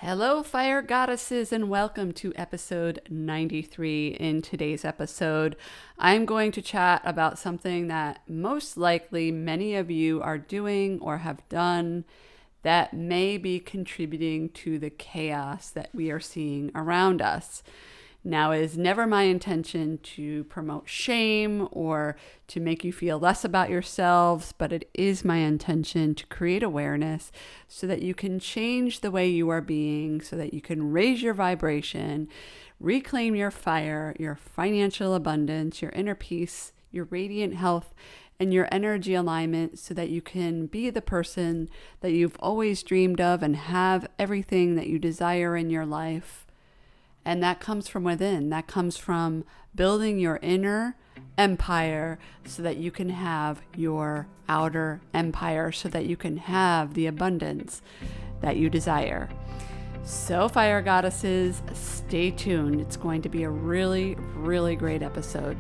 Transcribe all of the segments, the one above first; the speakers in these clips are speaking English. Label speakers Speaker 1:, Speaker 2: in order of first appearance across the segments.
Speaker 1: Hello, Fire Goddesses, and welcome to episode 93. In today's episode, I'm going to chat about something that most likely many of you are doing or have done that may be contributing to the chaos that we are seeing around us. Now, it is never my intention to promote shame or to make you feel less about yourselves, but it is my intention to create awareness so that you can change the way you are being, so that you can raise your vibration, reclaim your fire, your financial abundance, your inner peace, your radiant health, and your energy alignment so that you can be the person that you've always dreamed of and have everything that you desire in your life. And that comes from within. That comes from building your inner empire so that you can have your outer empire, so that you can have the abundance that you desire. So, Fire Goddesses, stay tuned. It's going to be a really, really great episode.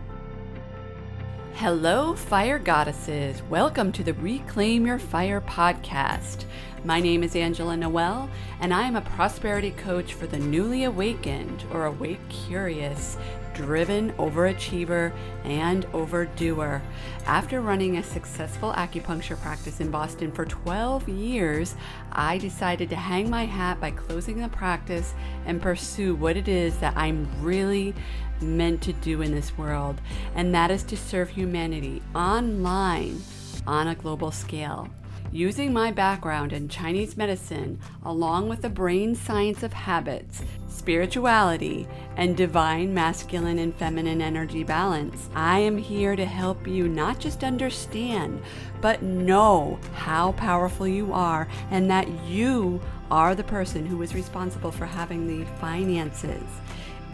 Speaker 1: Hello, Fire Goddesses. Welcome to the Reclaim Your Fire podcast. My name is Angela Noel, and I am a prosperity coach for the newly awakened or awake curious, driven overachiever, and overdoer. After running a successful acupuncture practice in Boston for 12 years, I decided to hang my hat by closing the practice and pursue what it is that I'm really meant to do in this world, and that is to serve humanity online on a global scale. Using my background in Chinese medicine, along with the brain science of habits, spirituality, and divine masculine and feminine energy balance, I am here to help you not just understand, but know how powerful you are and that you are the person who is responsible for having the finances,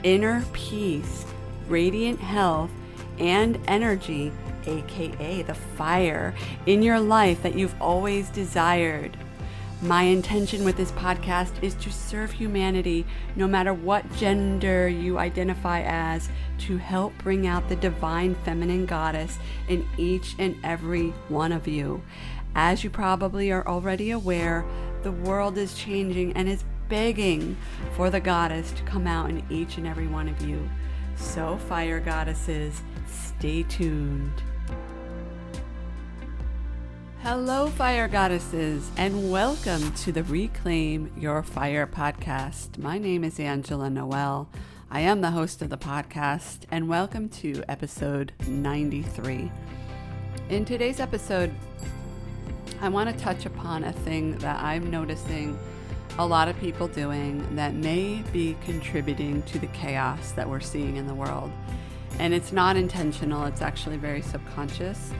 Speaker 1: inner peace, radiant health, and energy, aka the fire, in your life that you've always desired. My intention with this podcast is to serve humanity, no matter what gender you identify as, to help bring out the divine feminine goddess in each and every one of you. As you probably are already aware, the world is changing and is begging for the goddess to come out in each and every one of you. So, Fire Goddesses, stay tuned. Hello, Fire Goddesses, and welcome to the Reclaim Your Fire podcast. My name is Angela Noel. I am the host of the podcast, and welcome to episode 93. In today's episode, I want to touch upon a thing that I'm noticing a lot of people doing that may be contributing to the chaos that we're seeing in the world. And it's not intentional, it's actually very subconscious.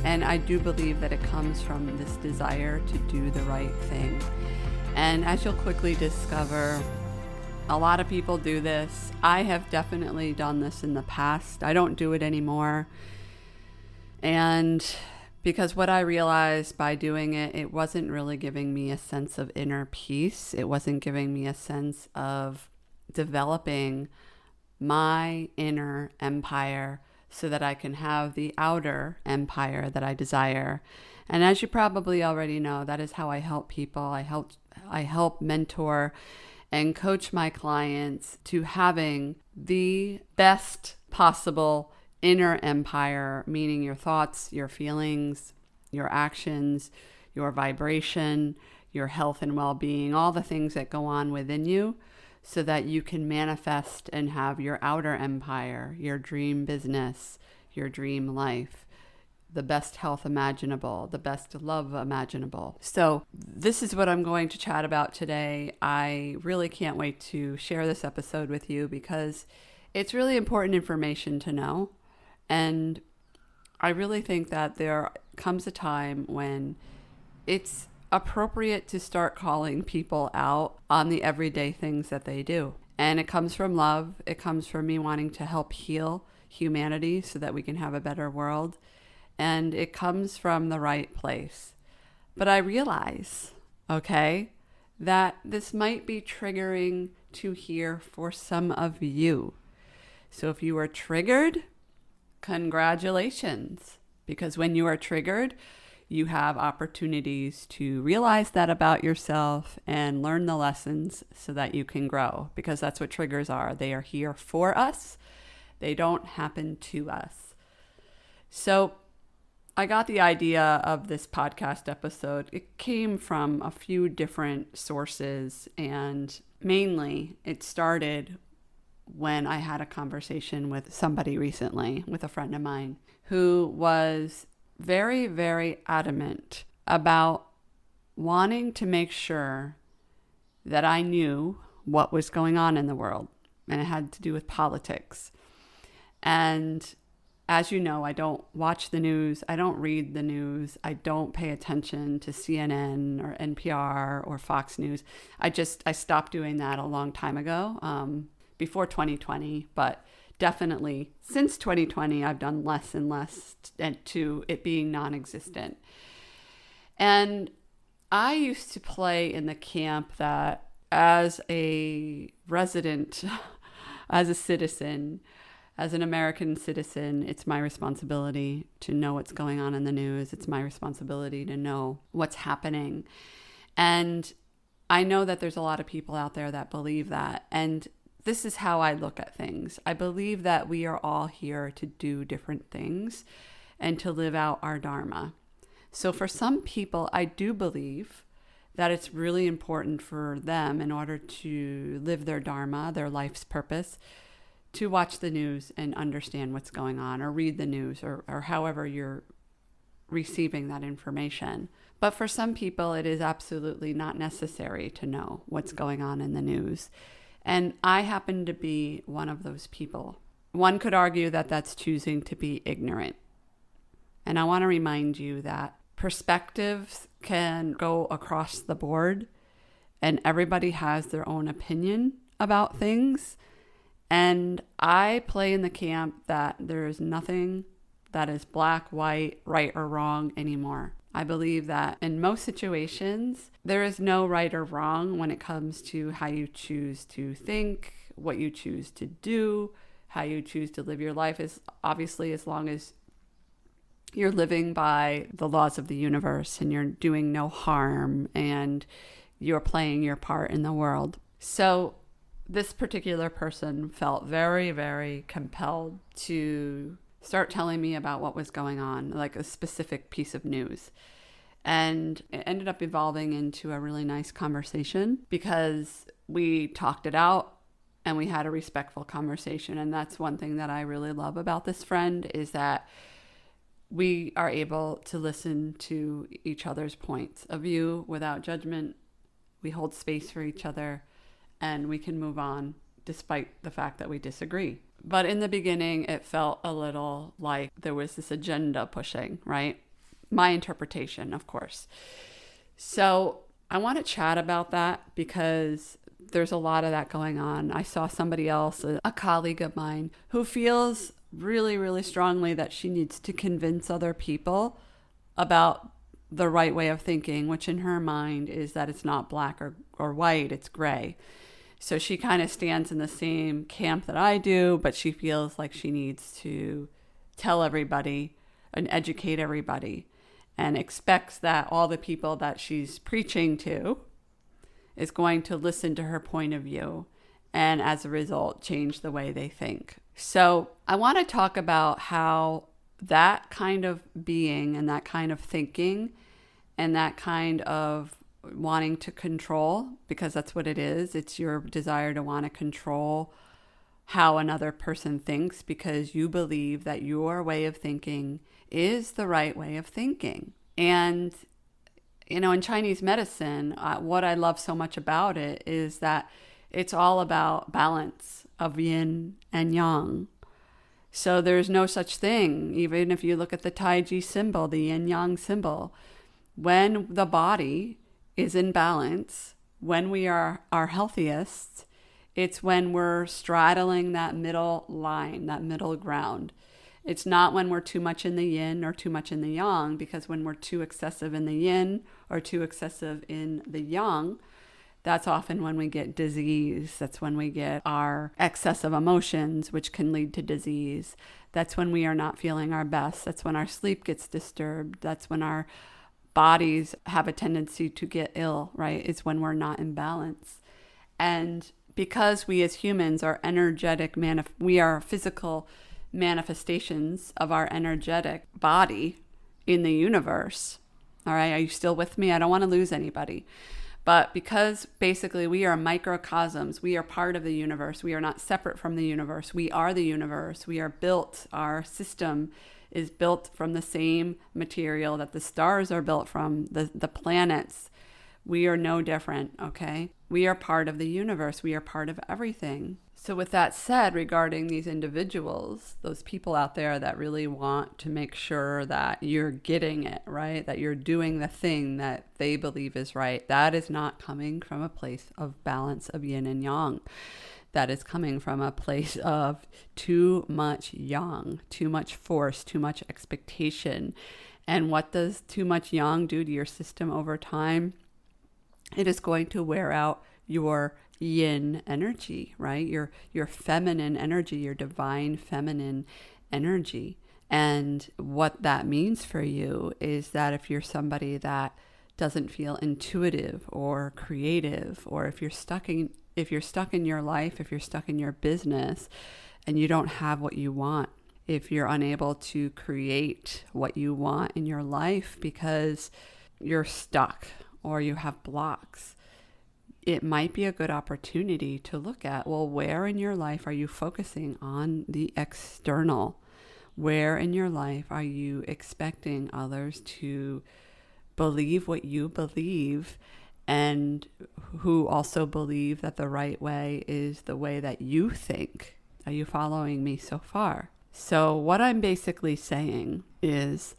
Speaker 1: And I do believe that it comes from this desire to do the right thing. And as you'll quickly discover, a lot of people do this. I have definitely done this in the past. I don't do it anymore. And because what I realized by doing it, it wasn't really giving me a sense of inner peace. It wasn't giving me a sense of developing my inner empire so that I can have the outer empire that I desire. And as you probably already know, that is how I help people. I help mentor and coach my clients to having the best possible inner empire, meaning your thoughts, your feelings, your actions, your vibration, your health and well-being, all the things that go on within you, so that you can manifest and have your outer empire, your dream business, your dream life, the best health imaginable, the best love imaginable. So this is what I'm going to chat about today. I really can't wait to share this episode with you because it's really important information to know. And I really think that there comes a time when it's appropriate to start calling people out on the everyday things that they do. And it comes from love. It comes from me wanting to help heal humanity so that we can have a better world. And it comes from the right place. But I realize, okay, that this might be triggering to hear for some of you. So if you are triggered, congratulations. Because when you are triggered, you have opportunities to realize that about yourself and learn the lessons so that you can grow, because that's what triggers are. They are here for us. They don't happen to us. So I got the idea of this podcast episode. It came from a few different sources, and mainly it started when I had a conversation with somebody recently, with a friend of mine, who was very, very adamant about wanting to make sure that I knew what was going on in the world. And it had to do with politics. And as you know, I don't watch the news. I don't read the news. I don't pay attention to CNN or NPR or Fox News. I stopped doing that a long time ago, before 2020, but definitely since 2020, I've done less and less to it being non-existent. And I used to play in the camp that as a resident, as a citizen, as an American citizen, it's my responsibility to know what's going on in the news. It's my responsibility to know what's happening. And I know that there's a lot of people out there that believe that. And this is how I look at things. I believe that we are all here to do different things and to live out our dharma. So for some people, I do believe that it's really important for them, in order to live their dharma, their life's purpose, to watch the news and understand what's going on, or read the news, or however you're receiving that information. But for some people, it is absolutely not necessary to know what's going on in the news. And I happen to be one of those people. One could argue that that's choosing to be ignorant. And I want to remind you that perspectives can go across the board, and everybody has their own opinion about things. And I play in the camp that there is nothing that is black, white, right, or wrong anymore. I believe that in most situations, there is no right or wrong when it comes to how you choose to think, what you choose to do, how you choose to live your life, is obviously as long as you're living by the laws of the universe and you're doing no harm and you're playing your part in the world. So this particular person felt very, very compelled to start telling me about what was going on, like a specific piece of news. And it ended up evolving into a really nice conversation because we talked it out and we had a respectful conversation. And that's one thing that I really love about this friend, is that we are able to listen to each other's points of view without judgment. We hold space for each other, and we can move on despite the fact that we disagree. But in the beginning, it felt a little like there was this agenda pushing, right? My interpretation, of course. So I want to chat about that because there's a lot of that going on. I saw somebody else, a colleague of mine, who feels really, really strongly that she needs to convince other people about the right way of thinking, which in her mind is that it's not black or white, it's gray. So she kind of stands in the same camp that I do, but she feels like she needs to tell everybody and educate everybody, and expects that all the people that she's preaching to is going to listen to her point of view and as a result change the way they think. So I want to talk about how that kind of being and that kind of thinking and that kind of wanting to control, because that's what it is. It's your desire to want to control how another person thinks because you believe that your way of thinking is the right way of thinking. And, you know, in Chinese medicine, what I love so much about it is that it's all about balance of yin and yang. So there's no such thing, even if you look at the Tai Chi symbol, the yin yang symbol, when the body is in balance, when we are our healthiest, it's when we're straddling that middle line, that middle ground. It's not when we're too much in the yin or too much in the yang, because when we're too excessive in the yin or too excessive in the yang, that's often when we get disease. That's when we get our excessive emotions, which can lead to disease. That's when we are not feeling our best. That's when our sleep gets disturbed. That's when our bodies have a tendency to get ill, right? It's when we're not in balance. And because we as humans are energetic, we are physical manifestations of our energetic body in the universe. All right, are you still with me? I don't want to lose anybody. But because basically we are microcosms, we are part of the universe. We are not separate from the universe. We are the universe. We are built. Our system is built from the same material that the stars are built from, the planets. We are no different, okay? We are part of the universe. We are part of everything. So with that said, regarding these individuals, those people out there that really want to make sure that you're getting it, right? That you're doing the thing that they believe is right, that is not coming from a place of balance of yin and yang. That is coming from a place of too much yang, too much force, too much expectation. And what does too much yang do to your system over time? It is going to wear out your yin energy, right? Your feminine energy, your divine feminine energy. And what that means for you is that if you're somebody that doesn't feel intuitive or creative, or if you're stuck in your life, if you're stuck in your business and you don't have what you want, if you're unable to create what you want in your life because you're stuck or you have blocks, it might be a good opportunity to look at, well, where in your life are you focusing on the external? Where in your life are you expecting others to believe what you believe, and who also believe that the right way is the way that you think? Are you following me so far? So what I'm basically saying is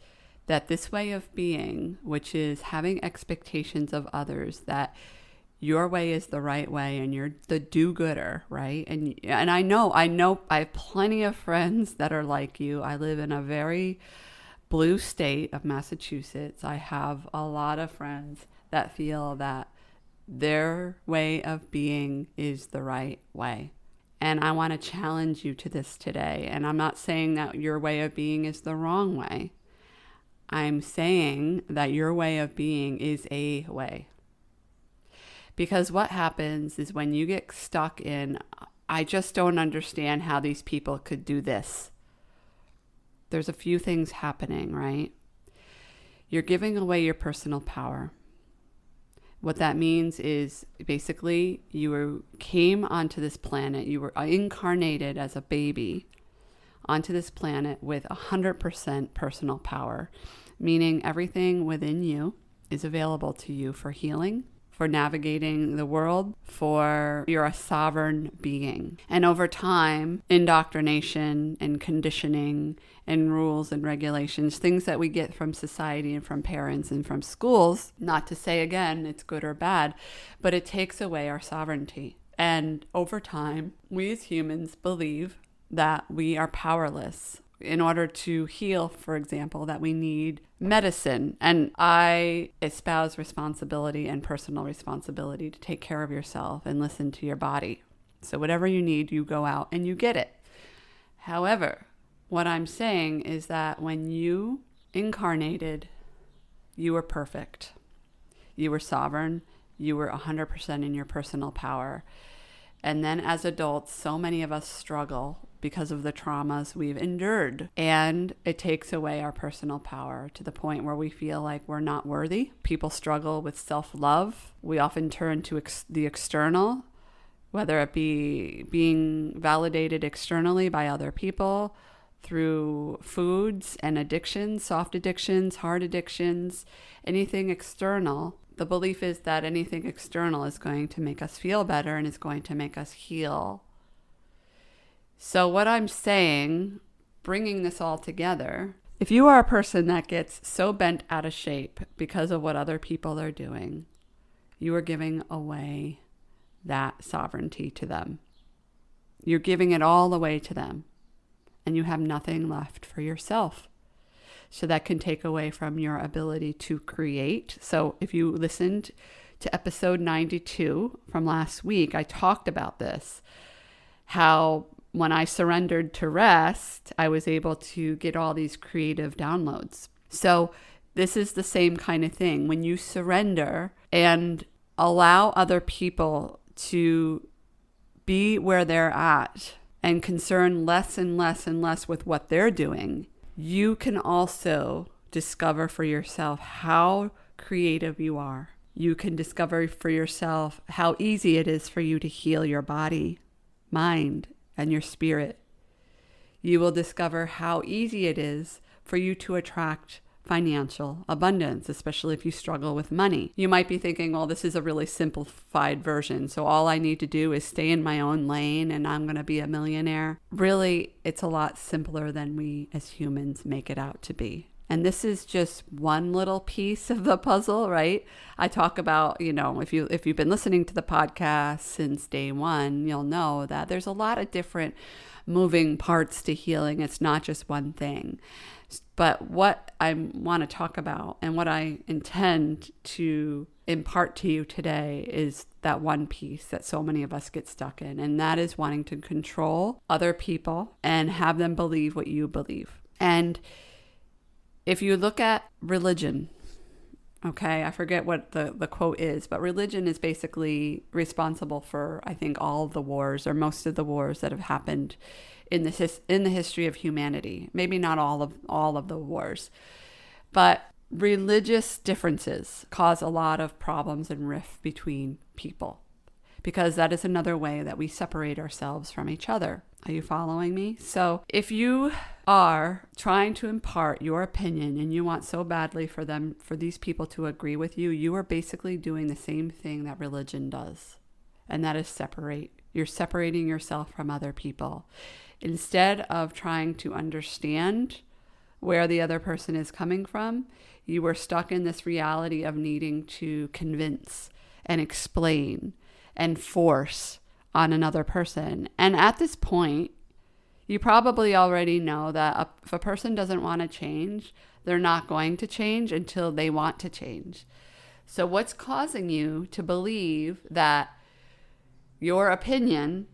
Speaker 1: that this way of being, which is having expectations of others that your way is the right way and you're the do-gooder, right? And I know I have plenty of friends that are like you. I live in a very blue state of Massachusetts. I have a lot of friends that feel that their way of being is the right way. And I want to challenge you to this today. And I'm not saying that your way of being is the wrong way. I'm saying that your way of being is a way. Because what happens is when you get stuck in, I just don't understand how these people could do this. There's a few things happening, right? You're giving away your personal power. What that means is basically you came onto this planet, you were incarnated as a baby onto this planet with 100% personal power, meaning everything within you is available to you for healing, for navigating the world, for you're a sovereign being. And over time, indoctrination and conditioning and rules and regulations, things that we get from society and from parents and from schools, not to say again it's good or bad, but it takes away our sovereignty. And over time, we as humans believe that we are powerless. In order to heal, for example, that we need medicine. And I espouse responsibility and personal responsibility to take care of yourself and listen to your body. So whatever you need, you go out and you get it. However, what I'm saying is that when you incarnated, you were perfect. You were sovereign. You were 100% in your personal power. And then as adults, so many of us struggle because of the traumas we've endured. And it takes away our personal power to the point where we feel like we're not worthy. People struggle with self-love. We often turn to the external, whether it be being validated externally by other people through foods and addictions, soft addictions, hard addictions, anything external. The belief is that anything external is going to make us feel better and is going to make us heal. So what I'm saying, bringing this all together, if you are a person that gets so bent out of shape because of what other people are doing, you are giving away that sovereignty to them. You're giving it all away to them, and you have nothing left for yourself. So that can take away from your ability to create. So if you listened to episode 92 from last week, I talked about this, how when I surrendered to rest, I was able to get all these creative downloads. So this is the same kind of thing. When you surrender and allow other people to be where they're at and concern less and less and less with what they're doing, you can also discover for yourself how creative you are. You can discover for yourself how easy it is for you to heal your body, mind, and your spirit. You will discover how easy it is for you to attract financial abundance, especially if you struggle with money. You might be thinking, well, this is a really simplified version, so all I need to do is stay in my own lane and I'm going to be a millionaire. Really, it's a lot simpler than we as humans make it out to be. And this is just one little piece of the puzzle, right? I talk about, if you've been listening to the podcast since day one, you'll know that there's a lot of different moving parts to healing. It's not just one thing. But what I want to talk about and what I intend to impart to you today is that one piece that so many of us get stuck in, and that is wanting to control other people and have them believe what you believe. And if you look at religion, okay, I forget what the quote is, but religion is basically responsible for, I think, all of the wars or most of the wars that have happened in the history of humanity. Maybe not all of the wars, but religious differences cause a lot of problems and rift between people, because that is another way that we separate ourselves from each other. Are you following me? So if you are trying to impart your opinion and you want so badly for these people to agree with you, you are basically doing the same thing that religion does. And that is separate. You're separating yourself from other people. Instead of trying to understand where the other person is coming from, you are stuck in this reality of needing to convince and explain and force on another person. And at this point, you probably already know that if a person doesn't want to change, they're not going to change until they want to change. So what's causing you to believe that your opinion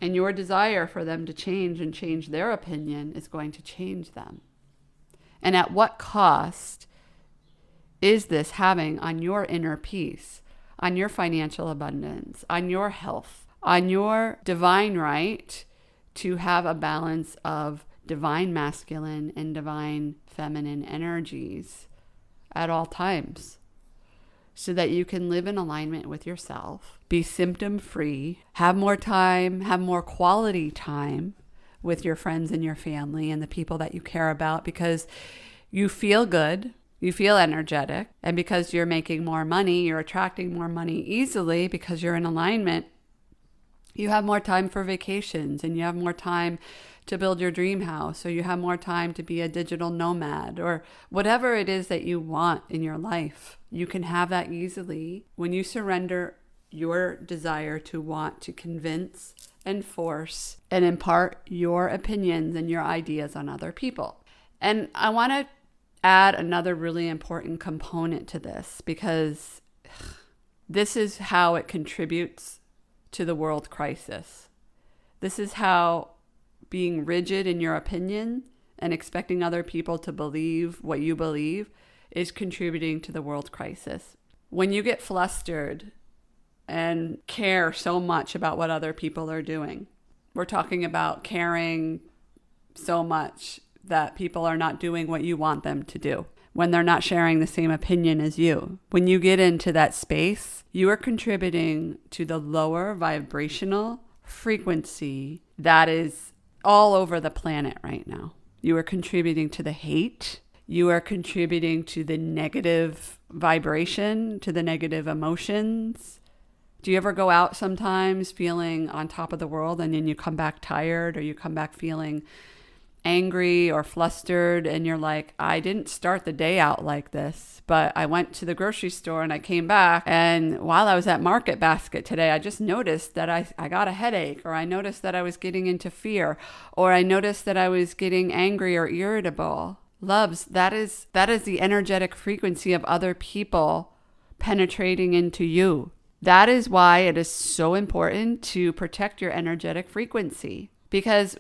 Speaker 1: and your desire for them to change and change their opinion is going to change them? And at what cost is this having on your inner peace, on your financial abundance, on your health, on your divine right to have a balance of divine masculine and divine feminine energies at all times, so that you can live in alignment with yourself, be symptom-free, have more time, have more quality time with your friends and your family and the people that you care about, because you feel good, you feel energetic, and because you're making more money, you're attracting more money easily because you're in alignment. You have more time for vacations, and you have more time to build your dream house, or you have more time to be a digital nomad, or whatever it is that you want in your life. You can have that easily when you surrender your desire to want to convince and force and impart your opinions and your ideas on other people. And I want to add another really important component to this, because this is how it contributes to the world crisis. This is how being rigid in your opinion and expecting other people to believe what you believe is contributing to the world crisis. When you get flustered and care so much about what other people are doing, we're talking about caring so much that people are not doing what you want them to do, when they're not sharing the same opinion as you. When you get into that space, you are contributing to the lower vibrational frequency that is all over the planet right now. You are contributing to the hate. You are contributing to the negative vibration, to the negative emotions. Do you ever go out sometimes feeling on top of the world, and then you come back tired, or you come back feeling angry or flustered, and you're like, I didn't start the day out like this, but I went to the grocery store and I came back, and while I was at Market Basket today, I just noticed that I got a headache, or I noticed that I was getting into fear, or I noticed that I was getting angry or irritable. Loves, that is the energetic frequency of other people penetrating into you. That is why it is so important to protect your energetic frequency, because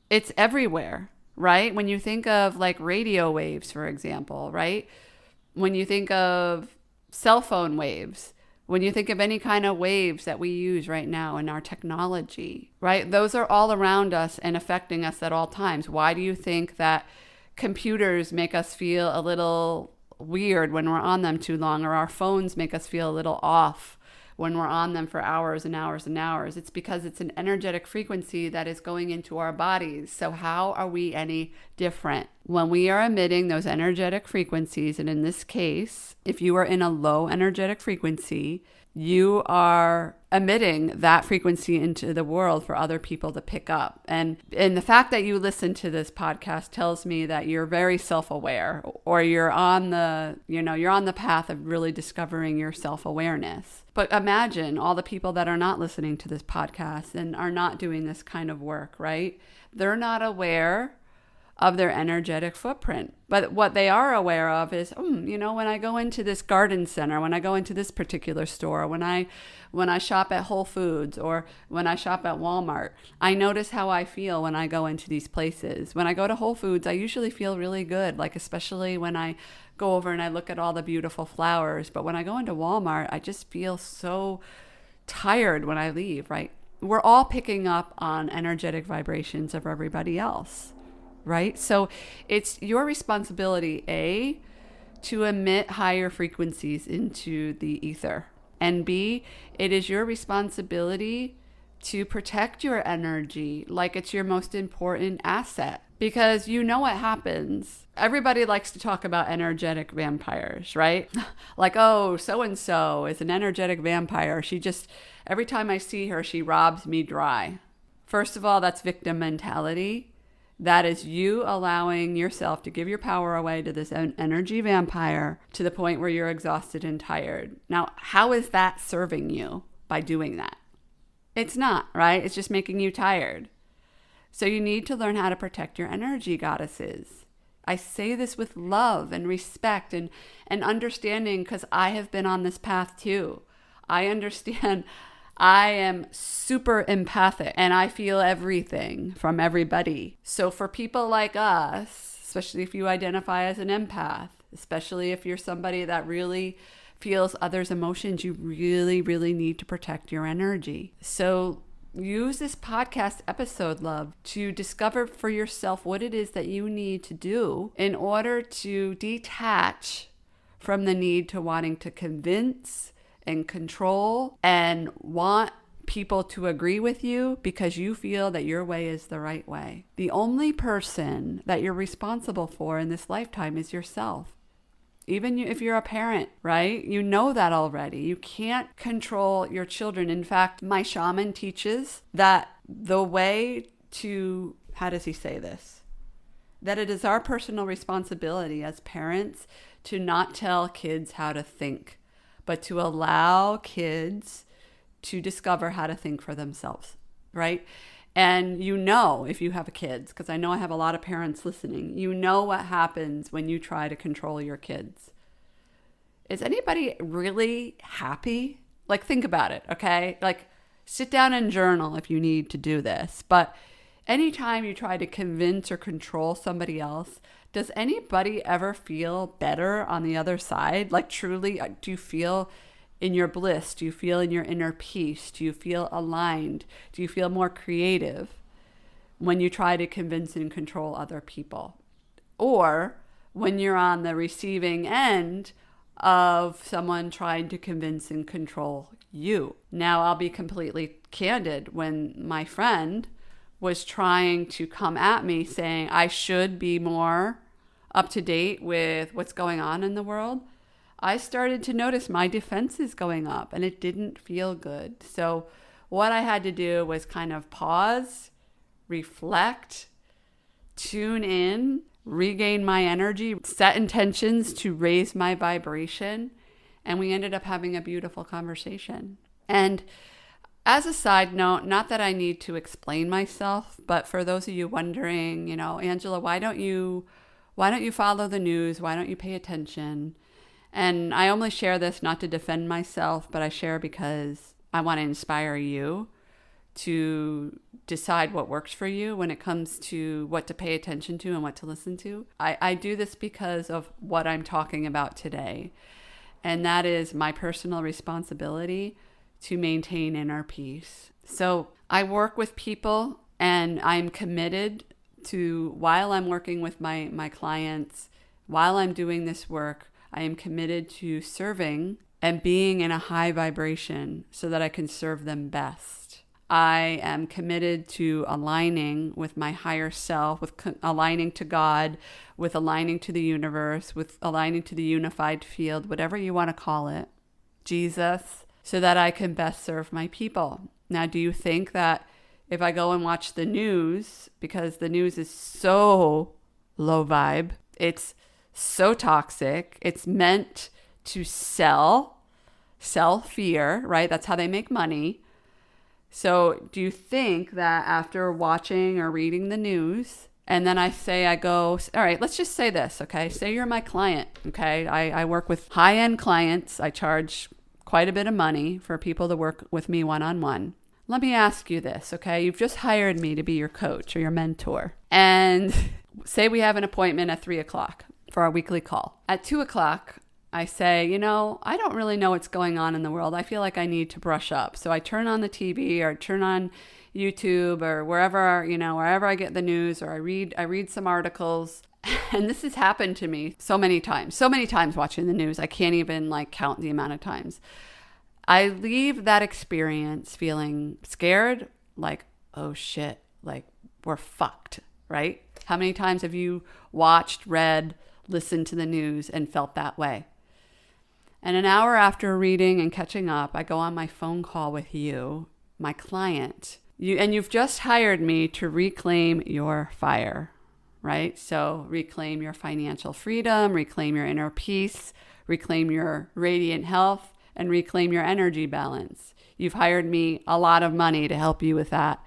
Speaker 1: it's everywhere. right? When you think of like radio waves, for example, right? When you think of cell phone waves, when you think of any kind of waves that we use right now in our technology, right? Those are all around us and affecting us at all times. Why do you think that computers make us feel a little weird when we're on them too long, or our phones make us feel a little off when we're on them for hours and hours and hours? It's because it's an energetic frequency that is going into our bodies. So how are we any different? When we are emitting those energetic frequencies, and in this case, if you are in a low energetic frequency, you are emitting that frequency into the world for other people to pick up. And the fact that you listen to this podcast tells me that you're very self-aware, or you're on the path of really discovering your self-awareness. But imagine all the people that are not listening to this podcast and are not doing this kind of work, right? They're not aware of their energetic footprint. But what they are aware of is, when I go into this garden center, when I go into this particular store, when I shop at Whole Foods, or when I shop at Walmart, I notice how I feel when I go into these places. When I go to Whole Foods, I usually feel really good, like especially when I go over and I look at all the beautiful flowers. But when I go into Walmart, I just feel so tired when I leave, right? We're all picking up on energetic vibrations of everybody else, right? So it's your responsibility, A, to emit higher frequencies into the ether. And B, it is your responsibility to protect your energy like it's your most important asset. Because you know what happens. Everybody likes to talk about energetic vampires, right? Like, oh, so-and-so is an energetic vampire. Every time I see her, she robs me dry. First of all, that's victim mentality. That is you allowing yourself to give your power away to this energy vampire to the point where you're exhausted and tired. Now, how is that serving you by doing that? It's not, right? It's just making you tired. So you need to learn how to protect your energy, goddesses. I say this with love and respect and understanding, because I have been on this path too. I understand. I am super empathic and I feel everything from everybody. So for people like us, especially if you identify as an empath, especially if you're somebody that really feels others' emotions, you really, really need to protect your energy. So use this podcast episode, love, to discover for yourself what it is that you need to do in order to detach from the need to wanting to convince and control and want people to agree with you because you feel that your way is the right way. The only person that you're responsible for in this lifetime is yourself. Even if you're a parent, right? You know that already. You can't control your children. In fact, my shaman teaches that the way to, how does he say this? That it is our personal responsibility as parents to not tell kids how to think, but to allow kids to discover how to think for themselves, right? And if you have kids, because I know I have a lot of parents listening, you know what happens when you try to control your kids. Is anybody really happy? Like, think about it, okay? Like, sit down and journal if you need to do this. But anytime you try to convince or control somebody else, does anybody ever feel better on the other side? Like, truly, do you feel in your bliss? Do you feel in your inner peace? Do you feel aligned? Do you feel more creative when you try to convince and control other people? Or when you're on the receiving end of someone trying to convince and control you? Now, I'll be completely candid. When my friend was trying to come at me saying I should be more up to date with what's going on in the world, I started to notice my defenses going up and it didn't feel good. So what I had to do was kind of pause, reflect, tune in, regain my energy, set intentions to raise my vibration. And we ended up having a beautiful conversation. And as a side note, not that I need to explain myself, but for those of you wondering, Angela, why don't you follow the news? Why don't you pay attention? And I only share this not to defend myself, but I share because I want to inspire you to decide what works for you when it comes to what to pay attention to and what to listen to. I do this because of what I'm talking about today. And that is my personal responsibility to maintain inner peace. So I work with people, and I'm committed to, while I'm working with my clients, while I'm doing this work, I am committed to serving and being in a high vibration so that I can serve them best. I am committed to aligning with my higher self, with aligning to God, with aligning to the universe, with aligning to the unified field, whatever you want to call it, Jesus, so that I can best serve my people. Now, do you think that if I go and watch the news, because the news is so low vibe, it's so toxic, it's meant to sell fear, right? That's how they make money. So do you think that after watching or reading the news, and then I go, all right, let's just say this, okay? Say you're my client, okay? I work with high-end clients. I charge quite a bit of money for people to work with me one-on-one. Let me ask you this, okay? You've just hired me to be your coach or your mentor. And say we have an appointment at 3:00 for our weekly call. At 2:00, I say, I don't really know what's going on in the world. I feel like I need to brush up. So I turn on the TV or turn on YouTube or wherever I get the news, or I read some articles. And this has happened to me so many times watching the news. I can't even count the amount of times. I leave that experience feeling scared, like, oh shit, we're fucked, right? How many times have you watched, read, listened to the news and felt that way? And an hour after reading and catching up, I go on my phone call with you, my client. You've just hired me to reclaim your fire, right? So reclaim your financial freedom, reclaim your inner peace, reclaim your radiant health, and reclaim your energy balance. You've hired me a lot of money to help you with that.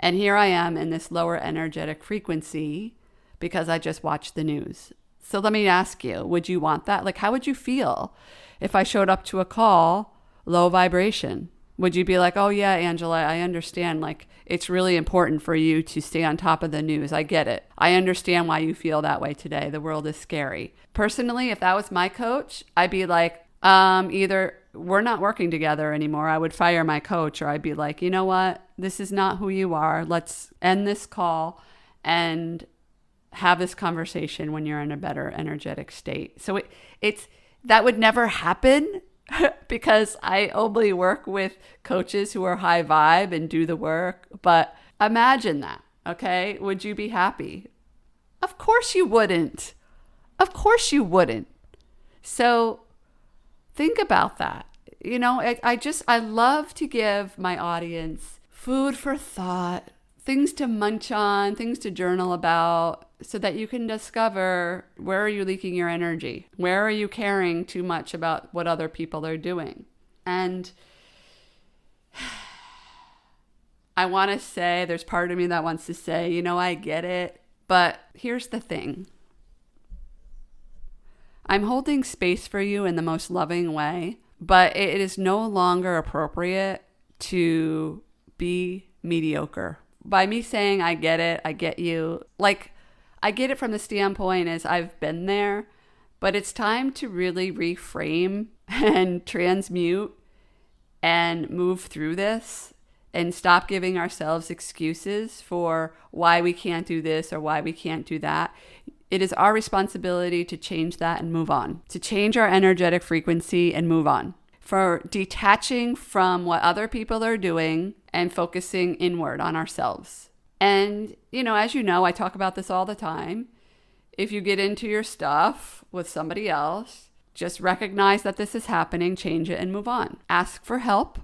Speaker 1: And here I am in this lower energetic frequency because I just watched the news. So let me ask you, would you want that? How would you feel if I showed up to a call, low vibration? Would you be like, oh yeah, Angela, I understand. It's really important for you to stay on top of the news. I get it. I understand why you feel that way today. The world is scary. Personally, if that was my coach, I'd be like, either we're not working together anymore. I would fire my coach, or I'd be like, you know what? This is not who you are. Let's end this call and have this conversation when you're in a better energetic state. So that would never happen because I only work with coaches who are high vibe and do the work. But imagine that, okay? Would you be happy? Of course you wouldn't. Of course you wouldn't. So think about that. I love to give my audience food for thought, things to munch on, things to journal about, so that you can discover, where are you leaking your energy? Where are you caring too much about what other people are doing? And I want to say, there's part of me that wants to say, I get it. But here's the thing. I'm holding space for you in the most loving way, but it is no longer appropriate to be mediocre. By me saying, I get it, I get you, I get it from the standpoint as I've been there, but it's time to really reframe and transmute and move through this and stop giving ourselves excuses for why we can't do this or why we can't do that. It is our responsibility to change that and move on, to change our energetic frequency and move on, for detaching from what other people are doing and focusing inward on ourselves. And, as you know, I talk about this all the time. If you get into your stuff with somebody else, just recognize that this is happening, change it, and move on. Ask for help.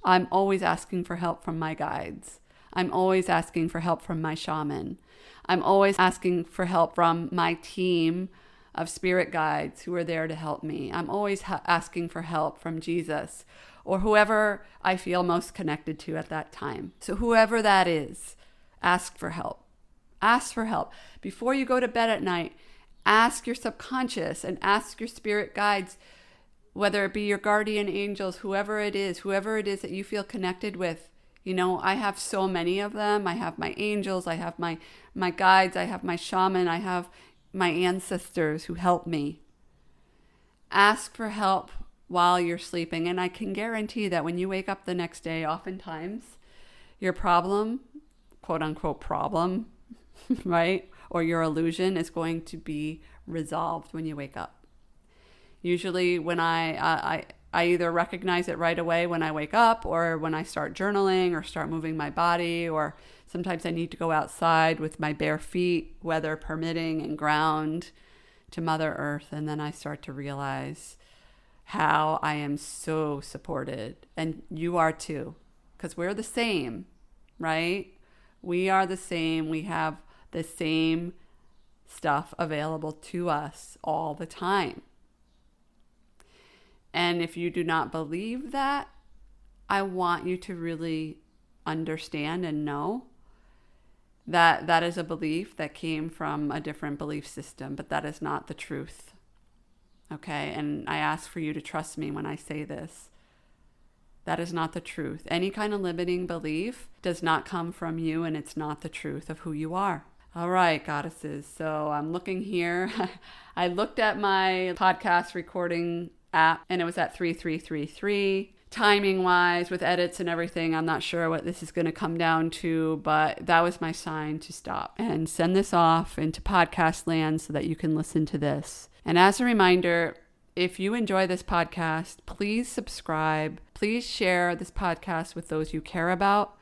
Speaker 1: I'm always asking for help from my guides. I'm always asking for help from my shaman. I'm always asking for help from my team of spirit guides who are there to help me. I'm always asking for help from Jesus or whoever I feel most connected to at that time. So whoever that is, ask for help. Ask for help. Before you go to bed at night, ask your subconscious and ask your spirit guides, whether it be your guardian angels, whoever it is that you feel connected with, You know, I have so many of them. I have my angels, I have my guides, I have my shaman, I have my ancestors who help me. Ask for help while you're sleeping. And I can guarantee that when you wake up the next day, oftentimes your problem, quote unquote problem, right? Or your illusion is going to be resolved when you wake up. Usually when I either recognize it right away when I wake up, or when I start journaling or start moving my body, or sometimes I need to go outside with my bare feet, weather permitting, and ground to Mother Earth. And then I start to realize how I am so supported. And you are too, because we're the same, right? We are the same. We have the same stuff available to us all the time. And if you do not believe that, I want you to really understand and know that that is a belief that came from a different belief system, but that is not the truth. Okay? And I ask for you to trust me when I say this. That is not the truth. Any kind of limiting belief does not come from you, and it's not the truth of who you are. All right, goddesses. So I'm looking here. I looked at my podcast recording app, and it was at 3333. Timing wise, with edits and everything, I'm not sure what this is going to come down to, but that was my sign to stop and send this off into podcast land so that you can listen to this. And as a reminder, if you enjoy this podcast, please subscribe. Please share this podcast with those you care about.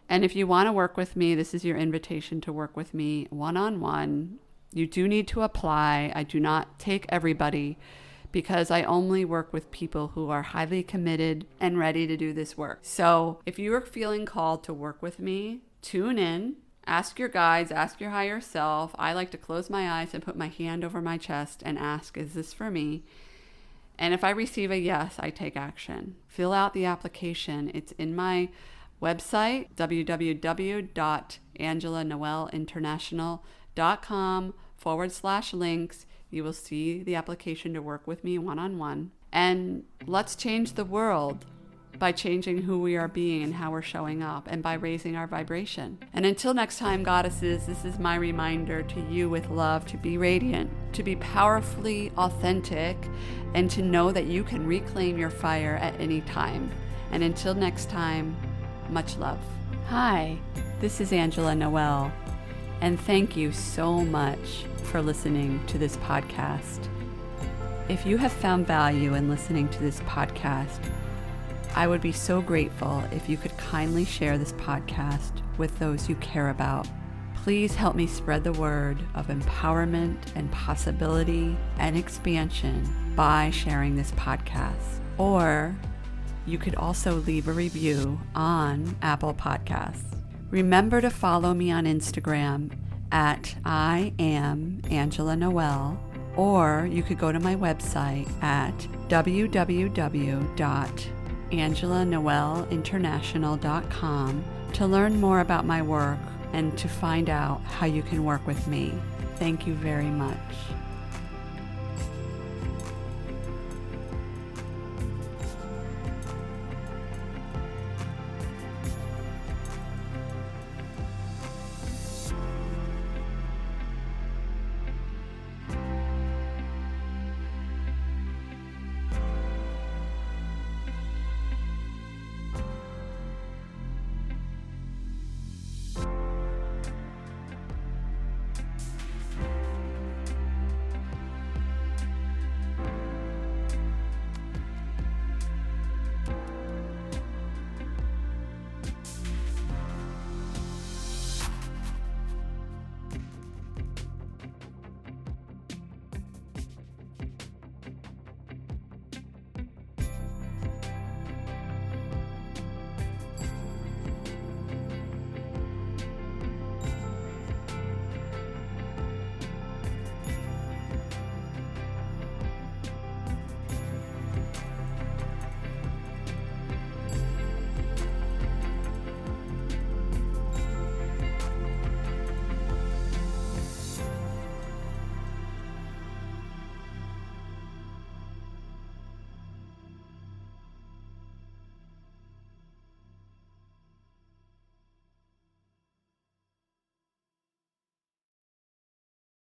Speaker 1: And if you want to work with me, this is your invitation to work with me one-on-one. You do need to apply. I do not take everybody, because I only work with people who are highly committed and ready to do this work. So if you are feeling called to work with me, tune in, ask your guides, ask your higher self. I like to close my eyes and put my hand over my chest and ask, is this for me? And if I receive a yes, I take action. Fill out the application. It's in my website, www.angelanoelinternational.com/links. You will see the application to work with me one-on-one. And let's change the world by changing who we are being and how we're showing up, and by raising our vibration. And until next time, goddesses, this is my reminder to you with love to be radiant, to be powerfully authentic, and to know that you can reclaim your fire at any time. And until next time, much love. Hi, this is Angela Noel, and thank you so much for listening to this podcast. If you have found value in listening to this podcast, I would be so grateful if you could kindly share this podcast with those you care about. Please help me spread the word of empowerment and possibility and expansion by sharing this podcast. Or you could also leave a review on Apple Podcasts. Remember to follow me on Instagram at I am Angela Noel, or you could go to my website at www.angelanoelinternational.com to learn more about my work and to find out how you can work with me. Thank you very much.